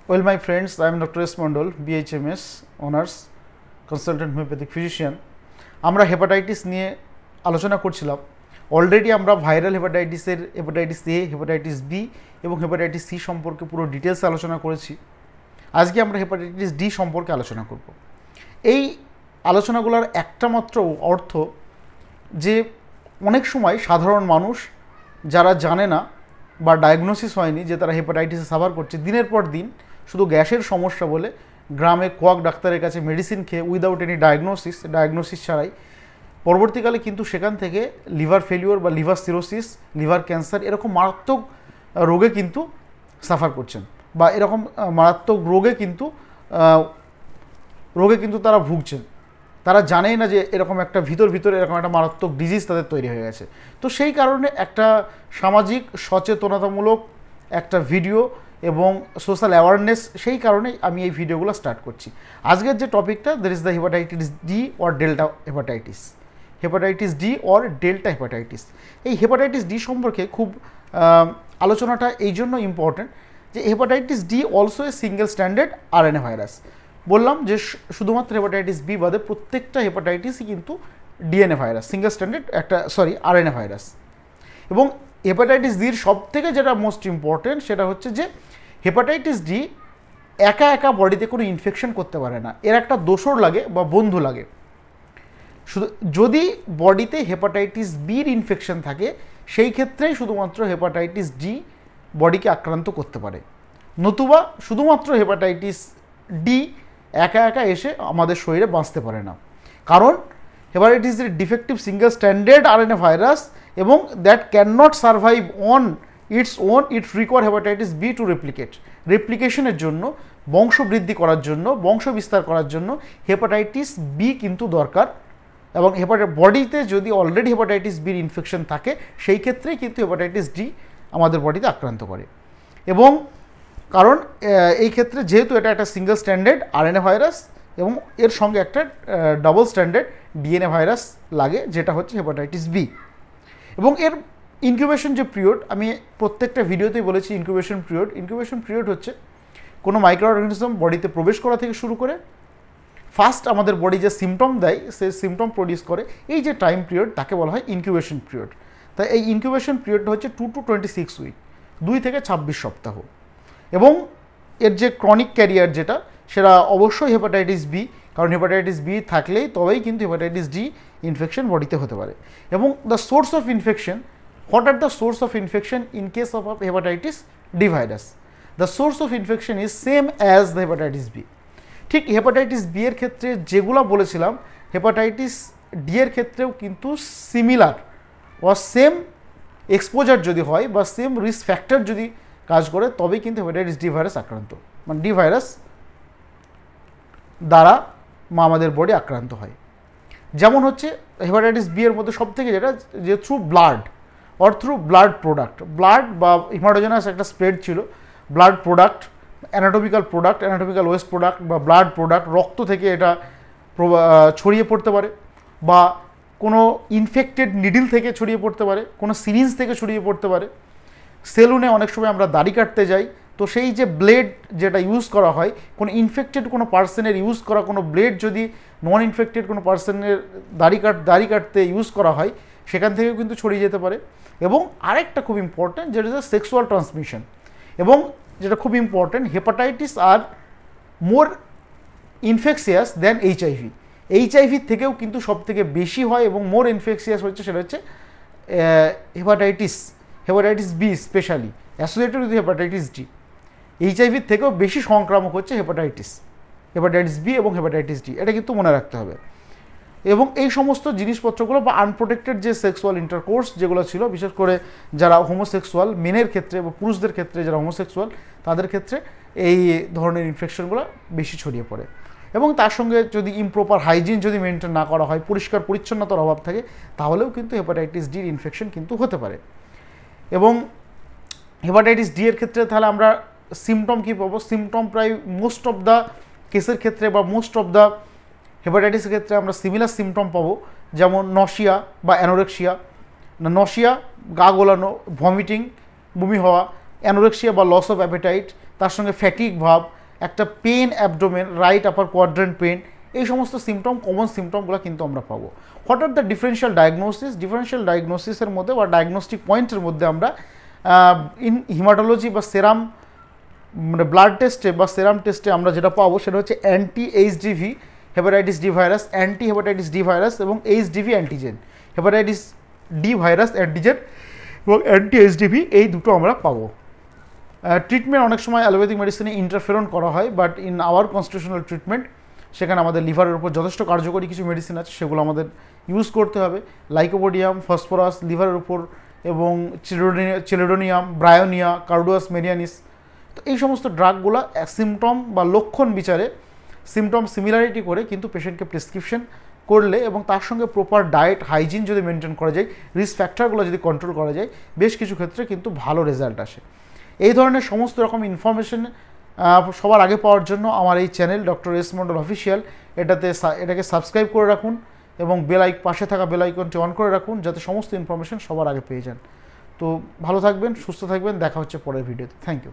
Well, my friends, I am Dr. S. Mondol, BHMS, Honours, Consultant Homeopathic Physician. আমরা hepatitis নিয়ে আলোচনা করছিলাম। Already আমরা ভাইরাল হেপাটাইটিসের হেপাটাইটিস এ, হেপাটাইটিস বি এবং হেপাটাইটিস সি সম্পর্কে পুরো ডিটেলসে আলোচনা করেছি। আজকে আমরা হেপাটাইটিস ডি সম্পর্কে আলোচনা করব। এই আলোচনাগুলোর একটা মাত্র অর্থ যে অনেক সময় সাধারণ মানুষ যারা জানে না বা ডায়াগনোসিস হয়নি যে তারা হেপাটাইটিসে সাফার করছে, দিনের পর দিন শুধু গ্যাসের সমস্যা বলে গ্রামে কোয়াক ডাক্তারের কাছে মেডিসিন খেয়ে উইদাউট এনি ডায়াগনোসিস ছাড়াই পরবর্তীকালে কিন্তু সেখান থেকে লিভার ফেলিওর বা লিভার সিরোসিস, লিভার ক্যান্সার এরকম মারাত্মক রোগে কিন্তু সাফার করছেন বা এরকম মারাত্মক রোগে কিন্তু তারা ভুগছেন। তারা জানেই না যে এরকম একটা ভিতরে এরকম একটা মারাত্মক ডিজিজ তাদের তৈরি হয়ে গেছে। তো সেই কারণে একটা সামাজিক সচেতনতামূলক একটা ভিডিও এবং সোশ্যাল অ্যাওয়ারনেস, সেই কারণেই আমি এই ভিডিওগুলো স্টার্ট করছি। আজকের যে টপিকটা, there is the hepatitis D or delta hepatitis. Hepatitis D or delta hepatitis, এই হেপাটাইটিস ডি সম্পর্কে খুব আলোচনাটা এই জন্য ইম্পর্টেন্ট যে hepatitis D also a single standard RNA virus. বললাম যে শুধুমাত্র হেপাটাইটিস বি বাদে প্রত্যেকটা হেপাটাইটিসই কিন্তু DNA virus, single standard RNA virus. এবং হেপাটাইটিস ডির সব থেকে যেটা মোস্ট ইম্পর্টেন্ট সেটা হচ্ছে যে হেপাটাইটিস ডি একা বডিতে কোনো ইনফেকশন করতে পারে না, এর একটা দোসর লাগে বা বন্ধু লাগে। শুধু যদি বডিতে হেপাটাইটিস বির ইনফেকশন থাকে সেই ক্ষেত্রেই শুধুমাত্র হেপাটাইটিস ডি বডিকে আক্রান্ত করতে পারে, নতুবা শুধুমাত্র হেপাটাইটিস ডি একা এসে আমাদের শরীরে বাঁচতে পারে না। কারণ হেপাটাইটিস এর defective single standard RNA virus এবং that can not survive on its own, it require hepatitis B to রেপ্লিকেশনের জন্য, বংশ বৃদ্ধি করার জন্য, বংশ বিস্তার করার জন্য হেপাটাইটিস বি কিন্তু দরকার। এবং বডিতে যদি অলরেডি হেপাটাইটিস বির ইনফেকশন থাকে সেই ক্ষেত্রেই কিন্তু হেপাটাইটিস ডি আমাদের বডিতে আক্রান্ত করে। এবং কারণ এই ক্ষেত্রে যেহেতু এটা একটা সিঙ্গেল স্ট্যান্ডার্ড আরএনএ ভাইরাস এবং এর সঙ্গে একটা ডাবল স্ট্যান্ডার্ড ডিএনএ ভাইরাস লাগে, যেটা হচ্ছে হেপাটাইটিস বি। এবং এর ইনকিউবেশন যে পিরিয়ড, আমি প্রত্যেকটা ভিডিওতেই বলেছি ইনকিউবেশন পিরিয়ড হচ্ছে কোনো মাইক্রো অর্গানিজম বডিতে প্রবেশ করা থেকে শুরু করে ফার্স্ট আমাদের বডি যে সিমটম দেয়, সে সিমটম প্রডিউস করে, এই যে টাইম পিরিয়ড তাকে বলা হয় ইনকিউবেশন পিরিয়ড। তাই এই ইনকিউবেশন পিরিয়ডটা হচ্ছে 2 to 26 উইক, 2 থেকে 26 সপ্তাহ। এবং এর যে ক্রনিক ক্যারিয়ার যেটা, সেটা অবশ্যই হেপাটাইটিস বি, কারণ হেপাটাইটিস বি থাকলেই তবেই কিন্তু হেপাটাইটিস ডি ইনফেকশন বডিতে হতে পারে। এবং the source of infection, what are the source of infection in case of hepatitis D virus? The source of infection is same as the hepatitis B. ঠিক hepatitis B এর ক্ষেত্রে যেগুলো বলেছিলাম, hepatitis D এর ক্ষেত্রেও কিন্তু সিমিলার বা same exposure যদি হয় বা সেম রিস্ক ফ্যাক্টর যদি কাজ করে, তবেই কিন্তু হেপাটাইটিস ডি ভাইরাস আক্রান্ত, মানে ডি ভাইরাস দ্বারা আমাদের বডি আক্রান্ত হয়। যেমন হচ্ছে হেপাটাইটিস বি এর মধ্যে সবথেকে যেটা, যে থ্রু ব্লাড প্রোডাক্ট, ব্লাড বা হিমাটোজেনাস একটা স্প্রেড ছিল, blood product, anatomical waste product বা ব্লাড প্রোডাক্ট, রক্ত থেকে এটা ছড়িয়ে পড়তে পারে, বা কোনো ইনফেক্টেড নিডল থেকে ছড়িয়ে পড়তে পারে, কোনো সিরিঞ্জ থেকে ছড়িয়ে পড়তে পারে। সেলুনে অনেক সময় আমরা দাড়ি কাটতে যাই, তো সেই যে ব্লেড যেটা ইউজ করা হয়, কোনো ইনফেক্টেড কোনো পার্সনের ইউজ করা কোনো ব্লেড যদি নন ইনফেক্টেড কোনো পার্সনের দাড়ি কাটতে ইউজ করা হয়, সেখান থেকেও কিন্তু ছড়িয়ে যেতে পারে। এবং আরেকটা খুব ইম্পর্টেন্ট, যেটা হচ্ছে সেক্সুয়াল ট্রান্সমিশন। এবং যেটা খুব ইম্পর্টেন্ট, হেপাটাইটিস আর মোর ইনফেকশিয়াস দ্যান এইচআইভির থেকেও কিন্তু সব থেকে বেশি হয় এবং মোর ইনফেকশিয়াস হচ্ছে, সেটা হচ্ছে hepatitis B, specially associated with hepatitis D. এইচআইভির থেকেও বেশি সংক্রামক হচ্ছে হেপাটাইটিস বি এবং হেপাটাইটিস ডি, এটা কিন্তু মনে রাখতে হবে। এবং এই সমস্ত জিনিসপত্রগুলো বা আনপ্রোটেক্টেড যে সেক্সুয়াল ইন্টারকোর্স যেগুলো ছিল, বিশেষ করে যারা হোমোসেক্সুয়াল মেনের ক্ষেত্রে বা পুরুষদের ক্ষেত্রে যারা হোমোসেক্সুয়াল, তাদের ক্ষেত্রে এই ধরনের ইনফেকশনগুলো বেশি ছড়িয়ে পড়ে। এবং তার সঙ্গে যদি ইমপ্রপার হাইজিন যদি মেনটেন না করা হয়, পরিষ্কার পরিচ্ছন্নতার অভাব থাকে, তাহলেও কিন্তু হেপাটাইটিস ডির ইনফেকশন কিন্তু হতে পারে। এবং হেপাটাইটিস ডি এর ক্ষেত্রে তাহলে আমরা সিমটম কী পাবো? সিমটম প্রায় মোস্ট অফ দ্য কেসের ক্ষেত্রে বা মোস্ট অফ দ্য হেপাটাইটিসের ক্ষেত্রে আমরা সিমিলার সিমটম পাবো, যেমন নশিয়া বা অ্যানোরেক্সিয়া। নশিয়া, গা গোলানো, ভমিটিং, বমি হওয়া, অ্যানোরেক্সিয়া বা লস অফ অ্যাপেটাইট, তার সঙ্গে ফ্যাটিক ভাব, একটা pain abdomen, right upper quadrant pain, এই সমস্ত সিমটম, কমন সিমটমগুলো কিন্তু আমরা পাবো। What are the differential diagnosis? Differential ডায়াগনোসিসের মধ্যে বা ডায়াগনস্টিক পয়েন্টের মধ্যে আমরা ইন হিমাটোলজি বা সেরাম মানে ব্লাড টেস্টে বা সেরাম টেস্টে আমরা যেটা পাবো সেটা হচ্ছে anti HDV hepatitis D virus, anti hepatitis D virus এবং HDV antigen, hepatitis D virus antigen এবং অ্যান্টি এইচডিভি, এই দুটো আমরা পাবো। ট্রিটমেন্ট অনেক সময় অ্যালোপ্যাথিক মেডিসিনে ইন্টারফেরন করা হয়, but in our constitutional treatment সেখানে আমাদের লিভারের উপর যথেষ্ট কার্যকরী কিছু মেডিসিন আছে, সেগুলো আমাদের ইউজ করতে হবে। লাইকোপোডিয়াম, ফসফরাস লিভারের উপর, এবং চিলিডোনিয়াম, ব্রায়োনিয়া, কার্ডুয়াস মেরিয়ানিস। তো এই সমস্ত ড্রাগগুলো সিমটম বা লক্ষণ বিচারে সিমটম সিমিলারিটি করে কিন্তু পেশেন্টকে প্রেসক্রিপশন করলে এবং তার সঙ্গে প্রপার ডায়েট হাইজিন যদি মেনটেন করা যায়, রিস্ক ফ্যাক্টরগুলো যদি কন্ট্রোল করা যায়, বেশ কিছু ক্ষেত্রে কিন্তু ভালো রেজাল্ট আসে। এই ধরনের সমস্ত রকম ইনফরমেশন সবার আগে পাওয়ার জন্য আমার এই channel doctor S Mondal official, এটাকে সাবস্ক্রাইব করে রাখুন এবং পাশে থাকা বেল আইকনটি অন করে রাখুন, যাতে সমস্ত ইনফরমেশন সবার আগে পেয়ে যান। তো ভালো থাকবেন, সুস্থ থাকবেন, দেখা হচ্ছে পরের ভিডিওতে। Thank you.